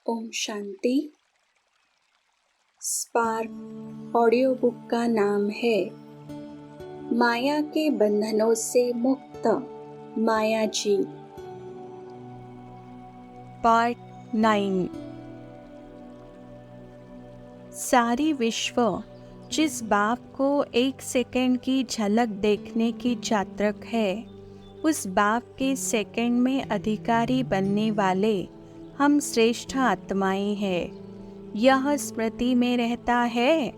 Om Shanti. Spark audio book का नाम है माया के बंधनों से मुक्त माया जी। पार्ट 9। सारी विश्व जिस बाप को एक सेकंड की झलक देखने की चातक है, उस बाप के सेकंड में अधिकारी बनने वाले हम श्रेष्ठ आत्माएं हैं। यह स्मृति में रहता है।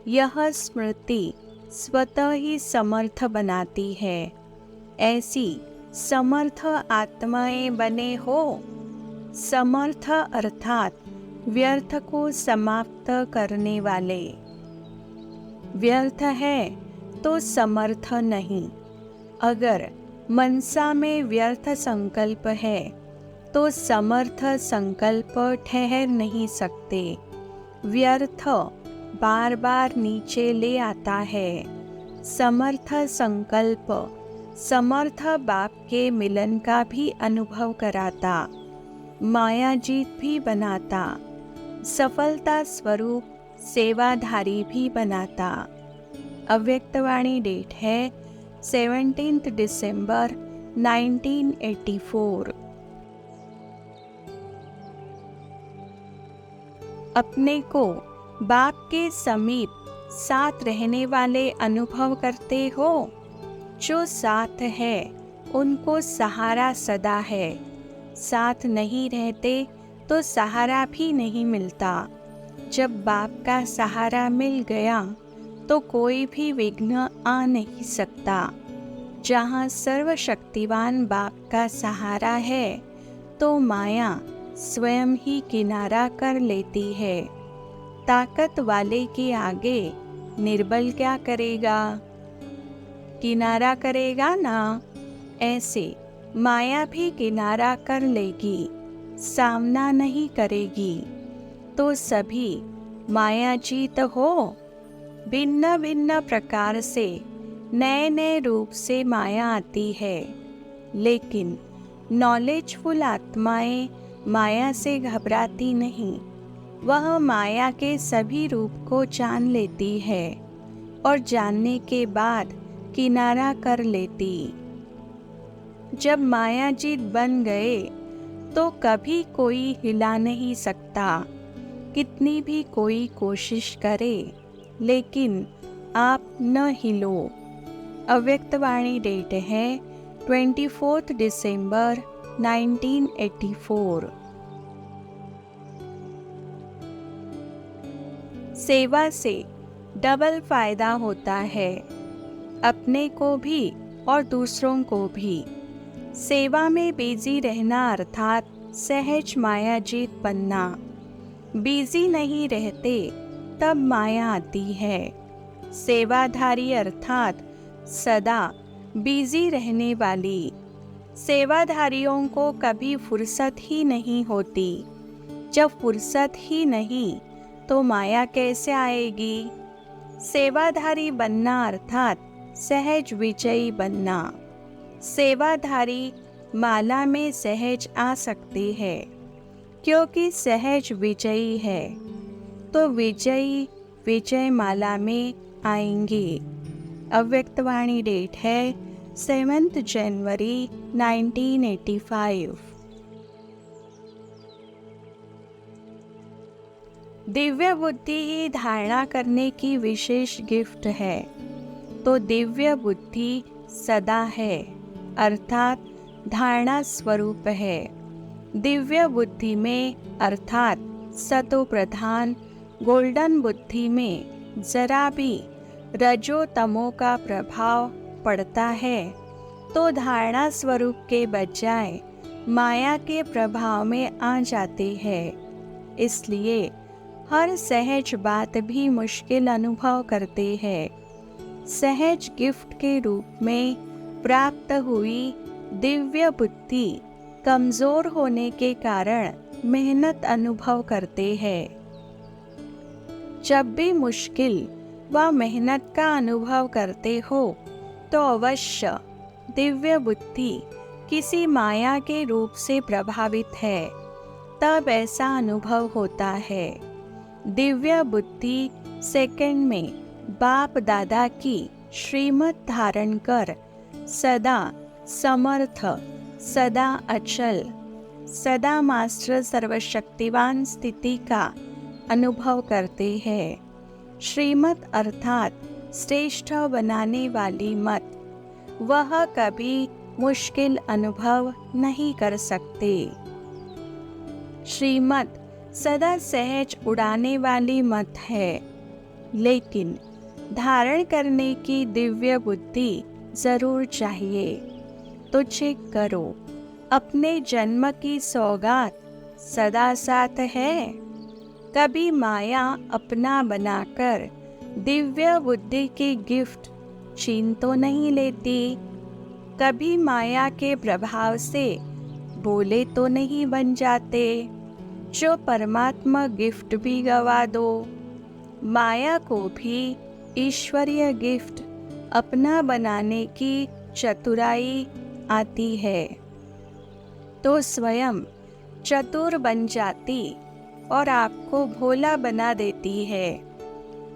यह स्मृति स्वतः ही समर्थ बनाती है। ऐसी समर्थ आत्माएं बने हो। समर्थ अर्थात व्यर्थ को समाप्त करने वाले। व्यर्थ है तो समर्थ नहीं। अगर मनसा में व्यर्थ संकल्प है तो समर्थ संकल्प ठहर नहीं सकते। व्यर्थ बार बार नीचे ले आता है। समर्थ संकल्प समर्थ बाप के मिलन का भी अनुभव कराता, माया जीत भी बनाता, सफलता स्वरूप सेवाधारी भी बनाता। अव्यक्तवाणी डेट है 17 दिसंबर 1984। अपने को बाप के समीप साथ रहने वाले अनुभव करते हो। जो साथ है उनको सहारा सदा है। साथ नहीं रहते तो सहारा भी नहीं मिलता। जब बाप का सहारा मिल गया तो कोई भी विघ्न आ नहीं सकता। जहाँ सर्वशक्तिवान बाप का सहारा है तो माया स्वयं ही किनारा कर लेती है। ताकत वाले के आगे निर्बल क्या करेगा? किनारा करेगा ना। ऐसे माया भी किनारा कर लेगी, सामना नहीं करेगी। तो सभी मायाजीत हो। भिन्न भिन्न प्रकार से नए नए रूप से माया आती है, लेकिन नॉलेजफुल आत्माएं माया से घबराती नहीं। वह माया के सभी रूप को जान लेती है और जानने के बाद किनारा कर लेती। जब मायाजीत बन गए तो कभी कोई हिला नहीं सकता। कितनी भी कोई कोशिश करे, लेकिन आप न हिलो। अव्यक्तवाणी डेट है 24 दिसंबर 1984। सेवा से डबल फायदा होता है, अपने को भी और दूसरों को भी। सेवा में बिजी रहना अर्थात सहज मायाजीत बनना। बिजी नहीं रहते तब माया आती है। सेवाधारी अर्थात सदा बिजी रहने वाली। सेवाधारियों को कभी फुर्सत ही नहीं होती। जब फुर्सत ही नहीं तो माया कैसे आएगी? सेवाधारी बनना अर्थात सहज विजयी बनना। सेवाधारी माला में सहज आ सकते हैं, क्योंकि सहज विजयी है तो विजयी विजय माला में आएंगे। अव्यक्तवाणी डेट है 7 जनवरी 1985। दिव्य बुद्धि ही धारणा करने की विशेष गिफ्ट है। तो दिव्य बुद्धि सदा है, अर्थात धारणा स्वरूप है। दिव्य बुद्धि में अर्थात सतो प्रधान गोल्डन बुद्धि में जरा भी रजो तमो का प्रभाव पड़ता है तो धारणा स्वरूप के बजाय माया के प्रभाव में आ जाते हैं। इसलिए हर सहज बात भी मुश्किल अनुभव करते हैं। सहज गिफ्ट के रूप में प्राप्त हुई दिव्य बुद्धि कमजोर होने के कारण मेहनत अनुभव करते हैं। जब भी मुश्किल व मेहनत का अनुभव करते हो तो अवश्य दिव्य बुद्धि किसी माया के रूप से प्रभावित है। तब ऐसा अनुभव होता है। दिव्य बुद्धि सेकंड में बाप दादा की श्रीमत धारण कर सदा समर्थ, सदा अचल, सदा मास्टर सर्वशक्तिवान स्थिति का अनुभव करते हैं। श्रीमत अर्थात श्रेष्ठ बनाने वाली मत, वह कभी मुश्किल अनुभव नहीं कर सकते। श्रीमत सदा सहज उड़ाने वाली मत है, लेकिन धारण करने की दिव्य बुद्धि जरूर चाहिए। तो चेक करो, अपने जन्म की सौगात सदा साथ है। कभी माया अपना बनाकर दिव्य बुद्धि की गिफ्ट छीन तो नहीं लेती। कभी माया के प्रभाव से बोले तो नहीं बन जाते, जो परमात्मा गिफ्ट भी गवा दो। माया को भी ईश्वरीय गिफ्ट अपना बनाने की चतुराई आती है, तो स्वयं चतुर बन जाती और आपको भोला बना देती है।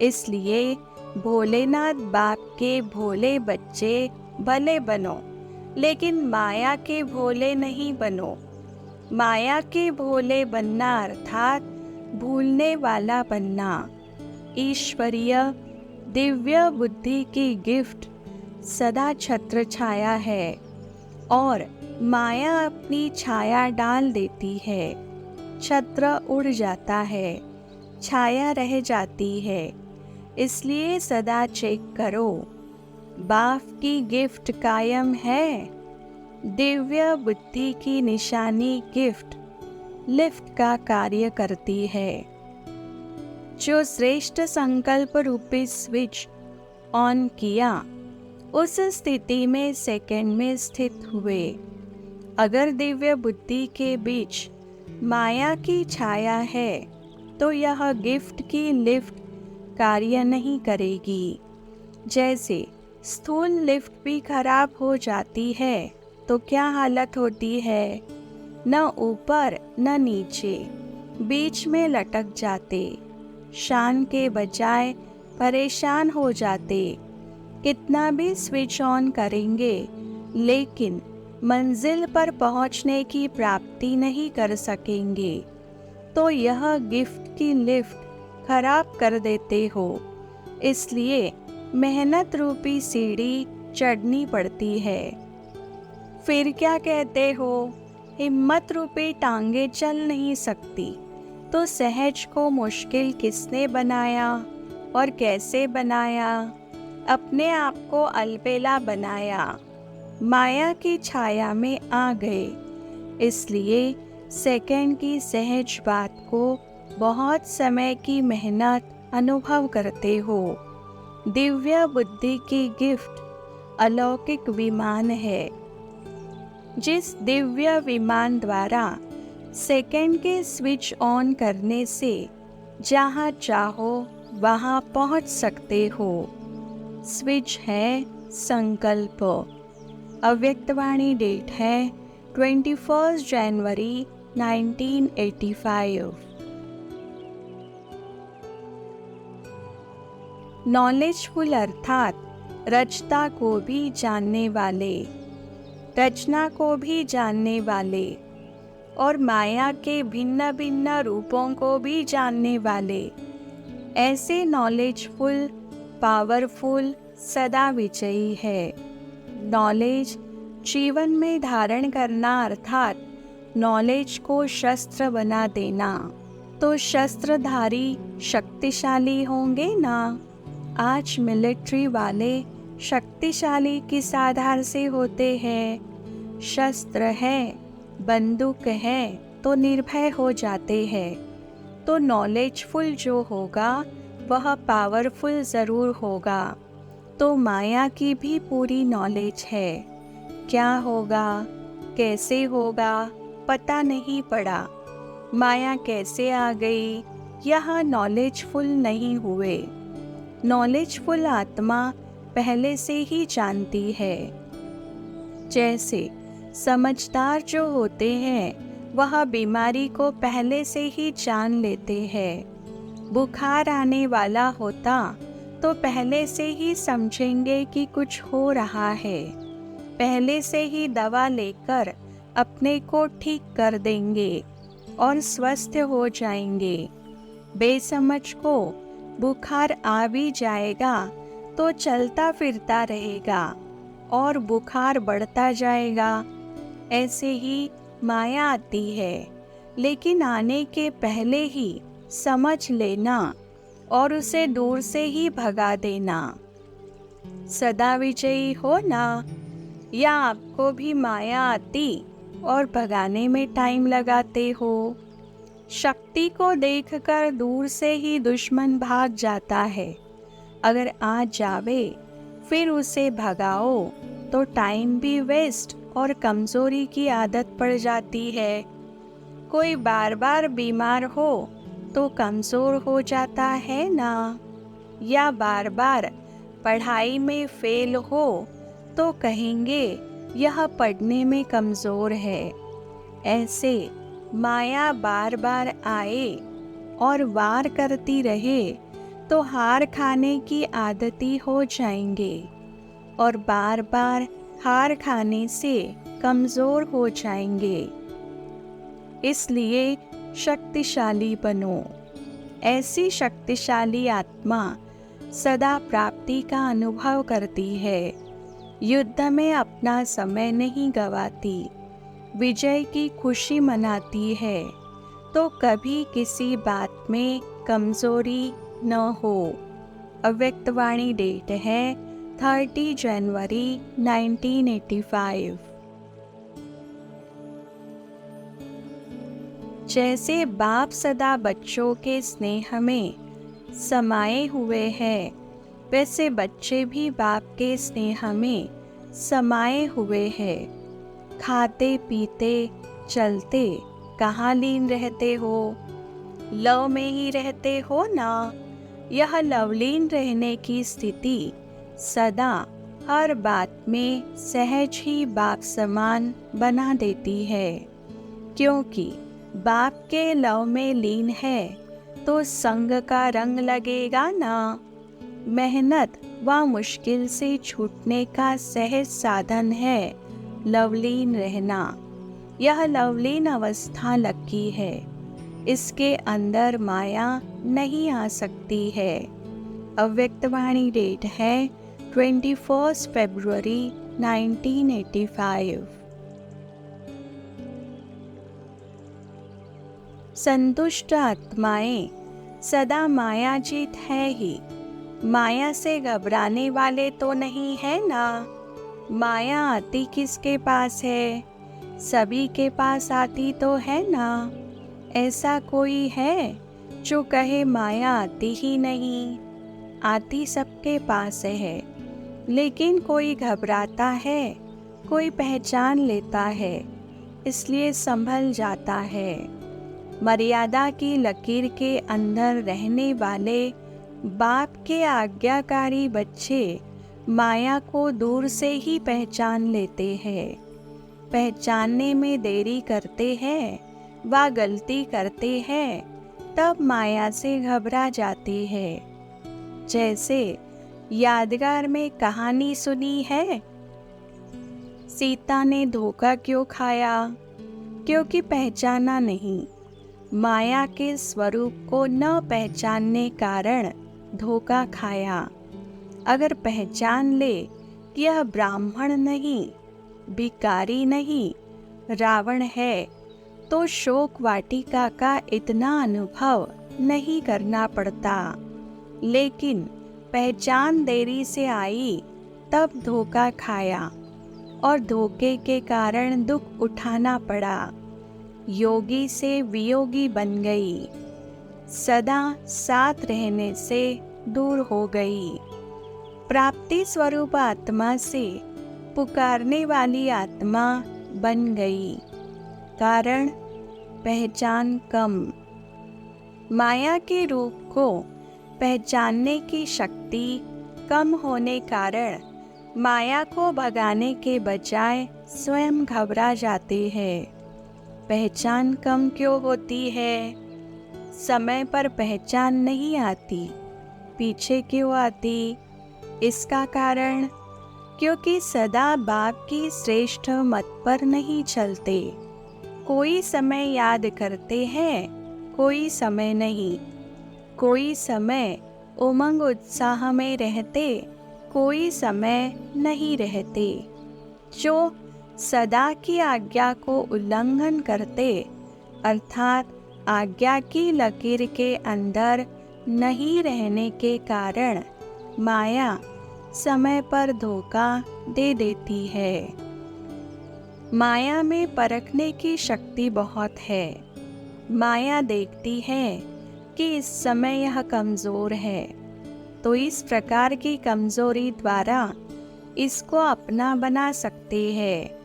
इसलिए भोलेनाथ बाप के भोले बच्चे भले बनो, लेकिन माया के भोले नहीं बनो। माया के भोले बनना अर्थात भूलने वाला बनना। ईश्वरीय दिव्य बुद्धि की गिफ्ट सदा छत्र छाया है और माया अपनी छाया डाल देती है। छत्र उड़ जाता है, छाया रह जाती है। इसलिए सदा चेक करो, बाप की गिफ्ट कायम है। दिव्य बुद्धि की निशानी गिफ्ट लिफ्ट का कार्य करती है। जो श्रेष्ठ संकल्प रूपी स्विच ऑन किया, उस स्थिति में सेकंड में स्थित हुए। अगर दिव्य बुद्धि के बीच माया की छाया है, तो यह गिफ्ट की लिफ्ट कार्य नहीं करेगी। जैसे स्थूल लिफ्ट भी खराब हो जाती है तो क्या हालत होती है, न ऊपर न नीचे, बीच में लटक जाते, शान के बजाय परेशान हो जाते। कितना भी स्विच ऑन करेंगे, लेकिन मंजिल पर पहुंचने की प्राप्ति नहीं कर सकेंगे। तो यह गिफ्ट की लिफ्ट खराब कर देते हो। इसलिए मेहनत रूपी सीढ़ी चढ़नी पड़ती है। फिर क्या कहते हो, हिम्मत रूपी टांगे चल नहीं सकती, तो सहज को मुश्किल किसने बनाया और कैसे बनाया? अपने आप को अलबेला बनाया, माया की छाया में आ गए। इसलिए सेकंड की सहज बात को बहुत समय की मेहनत अनुभव करते हो। दिव्य बुद्धि की गिफ्ट अलौकिक विमान है, जिस दिव्य विमान द्वारा सेकंड के स्विच ऑन करने से जहाँ चाहो वहाँ पहुँच सकते हो। स्विच है संकल्प। अव्यक्तवाणी डेट है 21 जनवरी 1985। नॉलेजफुल अर्थात रचता को भी जानने वाले, रचना को भी जानने वाले और माया के भिन्न भिन्न रूपों को भी जानने वाले। ऐसे नॉलेजफुल, पावरफुल सदा विजयी है। नॉलेज जीवन में धारण करना अर्थात नॉलेज को शस्त्र बना देना। तो शस्त्रधारी शक्तिशाली होंगे ना। आज मिलिट्री वाले शक्तिशाली किस आधार से होते हैं? शस्त्र है, बंदूक है तो निर्भय हो जाते हैं। तो नॉलेजफुल जो होगा वह पावरफुल ज़रूर होगा। तो माया की भी पूरी नॉलेज है। क्या होगा, कैसे होगा, पता नहीं पड़ा। माया कैसे आ गई, यह नॉलेजफुल नहीं हुए। नॉलेजफुल आत्मा पहले से ही जानती है। जैसे समझदार जो होते हैं वह बीमारी को पहले से ही जान लेते हैं। बुखार आने वाला होता तो पहले से ही समझेंगे कि कुछ हो रहा है, पहले से ही दवा लेकर अपने को ठीक कर देंगे और स्वस्थ हो जाएंगे। बेसमझ को बुखार आ भी जाएगा तो चलता फिरता रहेगा और बुखार बढ़ता जाएगा। ऐसे ही माया आती है, लेकिन आने के पहले ही समझ लेना और उसे दूर से ही भगा देना। सदा विजयी हो ना, या आपको भी माया आती और भगाने में टाइम लगाते हो? शक्ति को देखकर दूर से ही दुश्मन भाग जाता है। अगर आ जावे फिर उसे भगाओ तो टाइम भी वेस्ट और कमजोरी की आदत पड़ जाती है। कोई बार बार बीमार हो तो कमजोर हो जाता है ना, या बार बार पढ़ाई में फेल हो तो कहेंगे यह पढ़ने में कमजोर है। ऐसे माया बार बार आए और वार करती रहे तो हार खाने की आदती हो जाएंगे और बार बार हार खाने से कमजोर हो जाएंगे। इसलिए शक्तिशाली बनो। ऐसी शक्तिशाली आत्मा सदा प्राप्ति का अनुभव करती है, युद्ध में अपना समय नहीं गवाती, विजय की खुशी मनाती है, तो कभी किसी बात में कमजोरी न हो। अव्यक्तवाणी डेट है 30 जनवरी 1985। जैसे बाप सदा बच्चों के स्नेह में समाये हुए हैं, वैसे बच्चे भी बाप के स्नेह में समाये हुए हैं। खाते पीते चलते कहाँ लीन रहते हो? लव में ही रहते हो ना। यह लवलीन रहने की स्थिति सदा हर बात में सहज ही बाप समान बना देती है, क्योंकि बाप के लव में लीन है तो संग का रंग लगेगा ना। मेहनत व मुश्किल से छूटने का सहज साधन है लवलीन रहना। यह लवलीन अवस्था लकी है, इसके अंदर माया नहीं आ सकती है। अव्यक्तवाणी डेट है 21 फरवरी 1985। संतुष्ट आत्माएं सदा मायाजीत है ही। माया से घबराने वाले तो नहीं है ना। माया आती किसके पास है? सभी के पास आती तो है ना। ऐसा कोई है जो कहे माया आती ही नहीं? आती सबके पास है, लेकिन कोई घबराता है, कोई पहचान लेता है, इसलिए संभल जाता है। मर्यादा की लकीर के अंदर रहने वाले बाप के आज्ञाकारी बच्चे माया को दूर से ही पहचान लेते हैं। पहचानने में देरी करते हैं व गलती करते हैं, तब माया से घबरा जाते हैं। जैसे यादगार में कहानी सुनी है, सीता ने धोखा क्यों खाया? क्योंकि पहचाना नहीं। माया के स्वरूप को न पहचानने कारण धोखा खाया। अगर पहचान ले कि यह ब्राह्मण नहीं, भिखारी नहीं, रावण है, तो शोक वाटिका का इतना अनुभव नहीं करना पड़ता। लेकिन पहचान देरी से आई, तब धोखा खाया और धोखे के कारण दुख उठाना पड़ा। योगी से वियोगी बन गई, सदा साथ रहने से दूर हो गई। प्राप्ति स्वरूप आत्मा से पुकारने वाली आत्मा बन गई, कारण पहचान कम। माया के रूप को पहचानने की शक्ति कम होने कारण माया को भगाने के बजाय स्वयं घबरा जाते हैं। पहचान कम क्यों होती है? समय पर पहचान नहीं आती, पीछे क्यों आती? इसका कारण क्योंकि सदा बाप की श्रेष्ठ मत पर नहीं चलते। कोई समय याद करते हैं, कोई समय नहीं। कोई समय उमंग उत्साह में रहते, कोई समय नहीं रहते। जो सदा की आज्ञा को उल्लंघन करते, अर्थात आज्ञा की लकीर के अंदर नहीं रहने के कारण माया समय पर धोखा दे देती है। माया में परखने की शक्ति बहुत है। माया देखती है कि इस समय यह कमज़ोर है, तो इस प्रकार की कमज़ोरी द्वारा इसको अपना बना सकते हैं।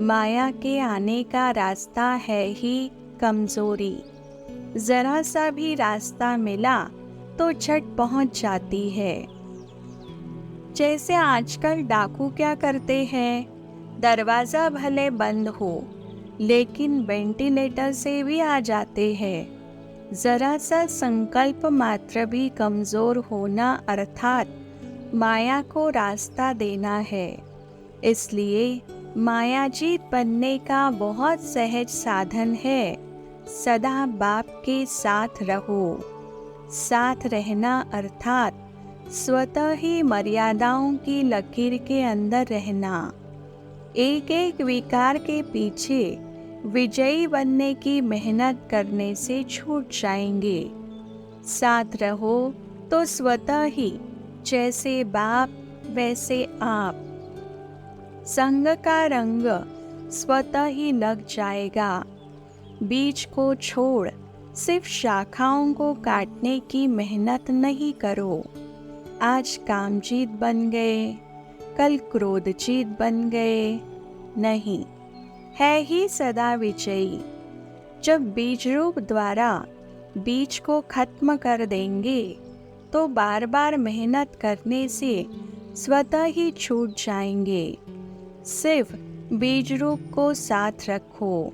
माया के आने का रास्ता है ही कमज़ोरी। ज़रा सा भी रास्ता मिला तो झट पहुंच जाती है। जैसे आजकल डाकू क्या करते हैं, दरवाज़ा भले बंद हो लेकिन वेंटिलेटर से भी आ जाते हैं। ज़रा सा संकल्प मात्र भी कमज़ोर होना अर्थात माया को रास्ता देना है। इसलिए मायाजीत बनने का बहुत सहज साधन है। सदा बाप के साथ रहो। साथ रहना अर्थात स्वतः ही मर्यादाओं की लकीर के अंदर रहना। एक एक विकार के पीछे विजयी बनने की मेहनत करने से छूट जाएंगे। साथ रहो तो स्वतः ही जैसे बाप वैसे आप। संग का रंग स्वतः ही लग जाएगा। बीज को छोड़ सिर्फ शाखाओं को काटने की मेहनत नहीं करो। आज कामजीत बन गए, कल क्रोधजीत बन गए, नहीं, है ही सदा विजयी। जब बीज रूप द्वारा बीज को खत्म कर देंगे तो बार बार मेहनत करने से स्वतः ही छूट जाएंगे। सिर्फ बीज रूप को साथ रखो,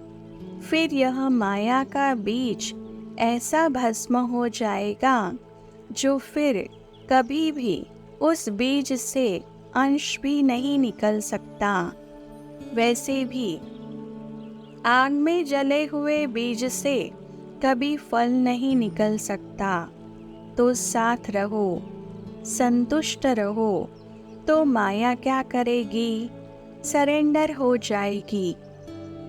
फिर यह माया का बीज ऐसा भस्म हो जाएगा जो फिर कभी भी उस बीज से अंश भी नहीं निकल सकता। वैसे भी आग में जले हुए बीज से कभी फल नहीं निकल सकता। तो साथ रहो, संतुष्ट रहो, तो माया क्या करेगी? सरेंडर हो जाएगी।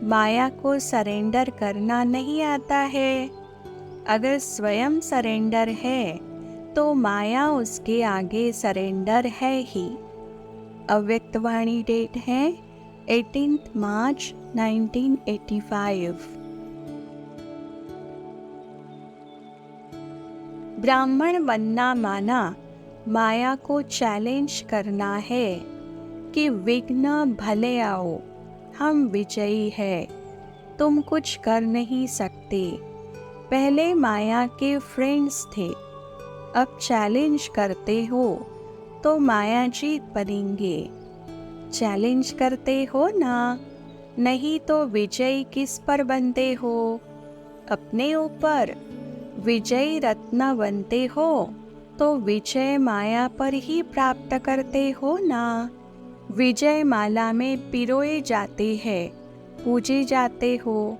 माया को सरेंडर करना नहीं आता है। अगर स्वयं सरेंडर है तो माया उसके आगे सरेंडर है ही। अव्यक्तवाणी डेट है 18 मार्च 1985। ब्राह्मण बनना माना माया को चैलेंज करना है कि विघ्न भले आओ, हम विजयी है, तुम कुछ कर नहीं सकते। पहले माया के फ्रेंड्स थे, अब चैलेंज करते हो तो माया जीत बनेंगे। चैलेंज करते हो ना, नहीं तो विजयी किस पर बनते हो? अपने ऊपर। विजयी रत्न बनते हो तो विजय माया पर ही प्राप्त करते हो ना। विजय माला में पिरोए जाते हैं, पूजे जाते हो,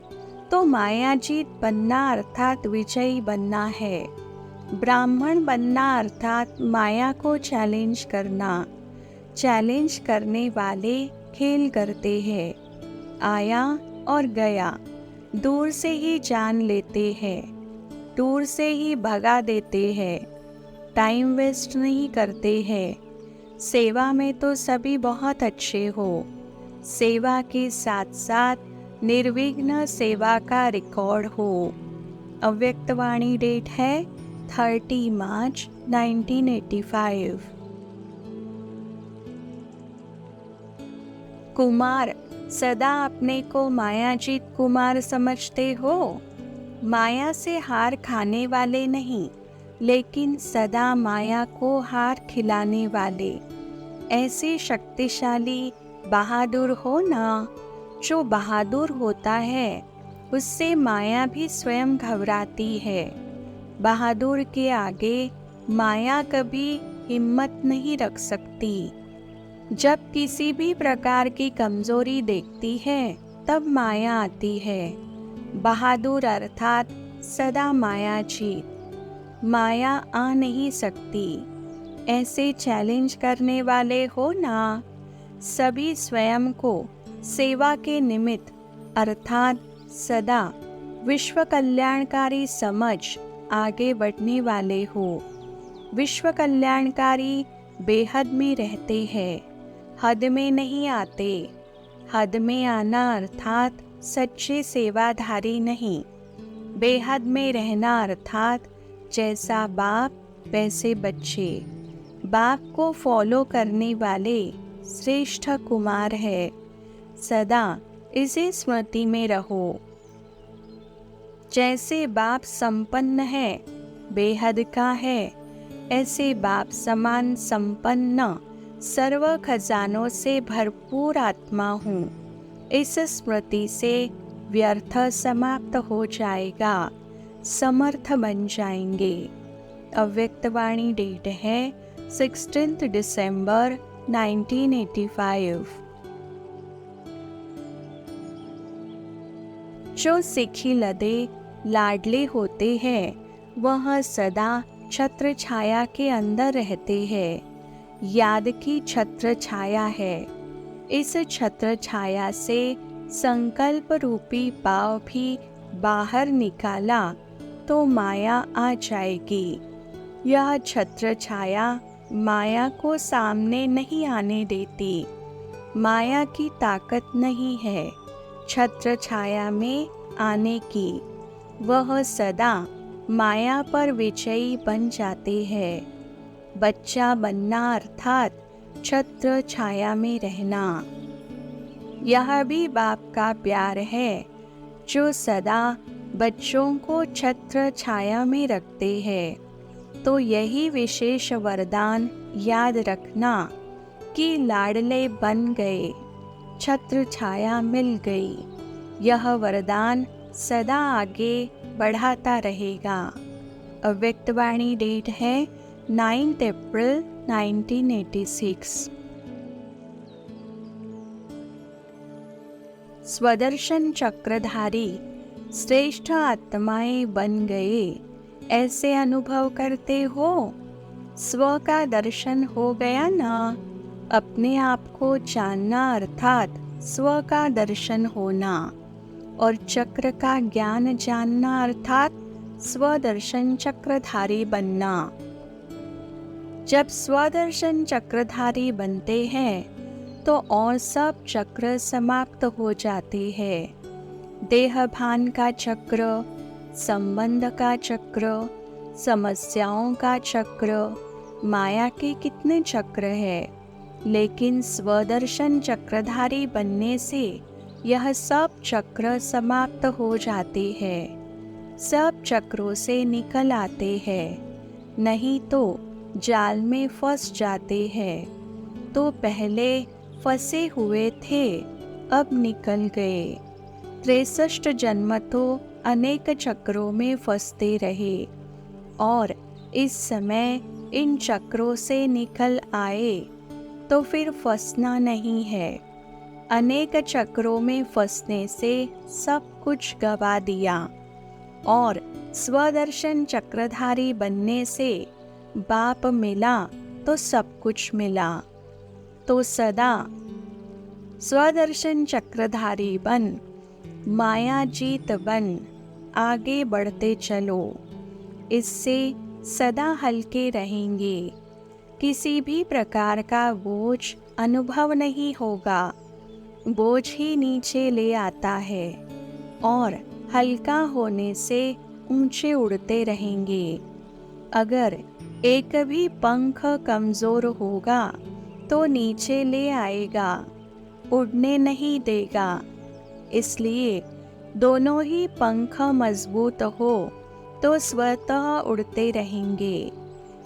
तो माया जीत बनना अर्थात विजयी बनना है। ब्राह्मण बनना अर्थात माया को चैलेंज करना। चैलेंज करने वाले खेल करते हैं, आया और गया, दूर से ही जान लेते हैं, दूर से ही भगा देते हैं, टाइम वेस्ट नहीं करते हैं। सेवा में तो सभी बहुत अच्छे हो। सेवा के साथ साथ निर्विघ्न सेवा का रिकॉर्ड हो। अव्यक्तवाणी डेट है 30 मार्च 1985। कुमार सदा अपने को मायाजीत कुमार समझते हो। माया से हार खाने वाले नहीं, लेकिन सदा माया को हार खिलाने वाले। ऐसे शक्तिशाली बहादुर हो ना। जो बहादुर होता है उससे माया भी स्वयं घबराती है। बहादुर के आगे माया कभी हिम्मत नहीं रख सकती। जब किसी भी प्रकार की कमजोरी देखती है तब माया आती है। बहादुर अर्थात सदा माया जीत। माया आ नहीं सकती। ऐसे चैलेंज करने वाले हो ना। सभी स्वयं को सेवा के निमित्त अर्थात सदा विश्व कल्याणकारी समझ आगे बढ़ने वाले हो। विश्व कल्याणकारी बेहद में रहते हैं, हद में नहीं आते। हद में आना अर्थात सच्चे सेवाधारी नहीं। बेहद में रहना अर्थात जैसा बाप वैसे बच्चे। बाप को फॉलो करने वाले श्रेष्ठ कुमार है। सदा इसे स्मृति में रहो। जैसे बाप संपन्न है, बेहद का है, ऐसे बाप समान संपन्न सर्व खजानों से भरपूर आत्मा हूँ। इस स्मृति से व्यर्थ समाप्त हो जाएगा, समर्थ बन जाएंगे। अव्यक्तवाणी डेट है 16 दिसंबर 1985। जो सिखी लदे लाडले होते हैं वह सदा छत्र छाया के अंदर रहते हैं। याद की छत्र छाया है। इस छत्र छाया से संकल्प रूपी पाव भी बाहर निकाला तो माया आ जाएगी। यह छत्र छाया माया को सामने नहीं आने देती। माया की ताकत नहीं है छत्र छाया में आने की। वह सदा माया पर विजयी बन जाते हैं। बच्चा बनना अर्थात छत्र छाया में रहना। यह भी बाप का प्यार है जो सदा बच्चों को छत्र छाया में रखते हैं। तो यही विशेष वरदान याद रखना कि लाडले बन गए, छत्र छाया मिल गई। यह वरदान सदा आगे बढ़ाता रहेगा। अव्यक्तवाणी डेट है 9 अप्रैल 1986। स्वदर्शन चक्रधारी श्रेष्ठ आत्माएं बन गए, ऐसे अनुभव करते हो। स्व का दर्शन हो गया ना। अपने आप को जानना अर्थात स्व का दर्शन होना। और चक्र का ज्ञान जानना अर्थात स्वदर्शन चक्रधारी बनना। जब स्वदर्शन चक्रधारी बनते हैं तो और सब चक्र समाप्त हो जाते हैं। देह भान का चक्र, संबंध का चक्र, समस्याओं का चक्र, माया के कितने चक्र है। लेकिन स्वदर्शन चक्रधारी बनने से यह सब चक्र समाप्त हो जाते हैं। सब चक्रों से निकल आते हैं। नहीं तो जाल में फंस जाते हैं। तो पहले फंसे हुए थे, अब निकल गए। 63 जन्म तो अनेक चक्रों में फंसते रहे और इस समय इन चक्रों से निकल आए तो फिर फंसना नहीं है। अनेक चक्रों में फंसने से सब कुछ गवा दिया और स्वदर्शन चक्रधारी बनने से बाप मिला तो सब कुछ मिला। तो सदा स्वदर्शन चक्रधारी बन, माया जीत बन, आगे बढ़ते चलो। इससे सदा हल्के रहेंगे। किसी भी प्रकार का बोझ अनुभव नहीं होगा। बोझ ही नीचे ले आता है और हल्का होने से ऊंचे उड़ते रहेंगे। अगर एक भी पंख कमजोर होगा तो नीचे ले आएगा, उड़ने नहीं देगा। इसलिए दोनों ही पंख मजबूत हो तो स्वतः उड़ते रहेंगे।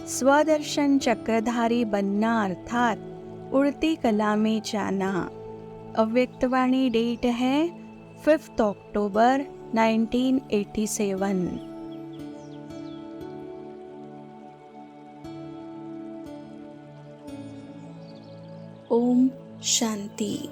स्वदर्शन चक्रधारी बनना अर्थात उड़ती कला में जाना। अव्यक्तवाणी डेट है 5 अक्टूबर 1987। ओम शांति।